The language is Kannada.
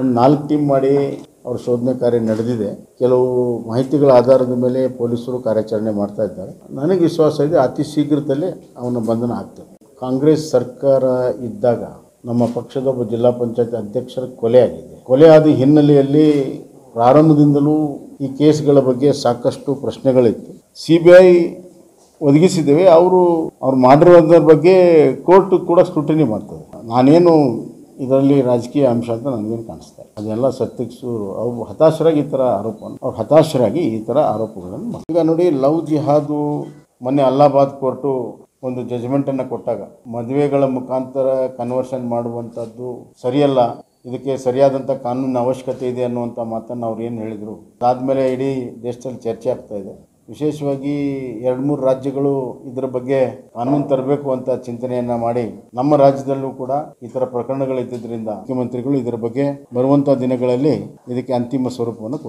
ಒಂದು 4 ಟೀಮ್ ಮಾಡಿ ಅವ್ರ ಶೋಧನೆ ಕಾರ್ಯ ನಡೆದಿದೆ. ಕೆಲವು ಮಾಹಿತಿಗಳ ಆಧಾರದ ಮೇಲೆ ಪೊಲೀಸರು ಕಾರ್ಯಾಚರಣೆ ಮಾಡ್ತಾ ಇದ್ದಾರೆ. ನನಗೆ ವಿಶ್ವಾಸ ಇದೆ ಅತಿ ಶೀಘ್ರದಲ್ಲೇ ಅವನ ಬಂಧನ ಆಗ್ತದೆ. ಕಾಂಗ್ರೆಸ್ ಸರ್ಕಾರ ಇದ್ದಾಗ ನಮ್ಮ ಪಕ್ಷದ ಒಬ್ಬ ಜಿಲ್ಲಾ ಪಂಚಾಯತ್ ಅಧ್ಯಕ್ಷರ ಕೊಲೆ ಆಗಿದೆ. ಕೊಲೆ ಆದ ಹಿನ್ನೆಲೆಯಲ್ಲಿ ಪ್ರಾರಂಭದಿಂದಲೂ ಈ ಕೇಸ್ಗಳ ಬಗ್ಗೆ ಸಾಕಷ್ಟು ಪ್ರಶ್ನೆಗಳಿತ್ತು. CBI ಒದಗಿಸಿದ್ದೇವೆ. ಅವ್ರು ಮಾಡಿರೋದ್ರ ಬಗ್ಗೆ ಕೋರ್ಟ್ ಕೂಡ ಸ್ಕ್ರೂಟಿನಿ ಮಾಡ್ತದೆ. ನಾನೇನು ಇದರಲ್ಲಿ ರಾಜಕೀಯ ಅಂಶ ಅಂತ ನನಗೇನು ಕಾಣಿಸ್ತಾ ಇಲ್ಲ. ಅದೆಲ್ಲ ಸತ್ಯಕ್ಷರು ಅವ್ರು ಹತಾಶರಾಗಿ ಈ ಥರ ಆರೋಪಗಳನ್ನು ಮಾಡಿ. ಈಗ ನೋಡಿ, ಲವ್ ಜಿಹಾದು ಮೊನ್ನೆ ಅಲಹಾಬಾದ್ ಕೋರ್ಟು ಒಂದು ಜಜ್ಮೆಂಟನ್ನು ಕೊಟ್ಟಾಗ ಮದುವೆಗಳ ಮುಖಾಂತರ ಕನ್ವರ್ಷನ್ ಮಾಡುವಂಥದ್ದು ಸರಿಯಲ್ಲ, ಇದಕ್ಕೆ ಸರಿಯಾದಂಥ ಕಾನೂನಿನ ಅವಶ್ಯಕತೆ ಇದೆ ಅನ್ನುವಂಥ ಮಾತನ್ನು ಅವ್ರು ಏನು ಹೇಳಿದರು. ಅದಾದಮೇಲೆ ಇಡೀ ದೇಶದಲ್ಲಿ ಚರ್ಚೆ ಆಗ್ತಾ ಇದೆ. ವಿಶೇಷವಾಗಿ 2-3 ರಾಜ್ಯಗಳು ಇದರ ಬಗ್ಗೆ ಕಾನೂನು ತರಬೇಕು ಅಂತ ಚಿಂತನೆಯನ್ನು ಮಾಡಿ ನಮ್ಮ ರಾಜ್ಯದಲ್ಲೂ ಕೂಡ ಈ ಥರ ಪ್ರಕರಣಗಳಿದ್ದರಿಂದ ಮುಖ್ಯಮಂತ್ರಿಗಳು ಇದರ ಬಗ್ಗೆ ಬರುವಂಥ ದಿನಗಳಲ್ಲಿ ಇದಕ್ಕೆ ಅಂತಿಮ ಸ್ವರೂಪವನ್ನು ಕೊಡ್ತಾರೆ.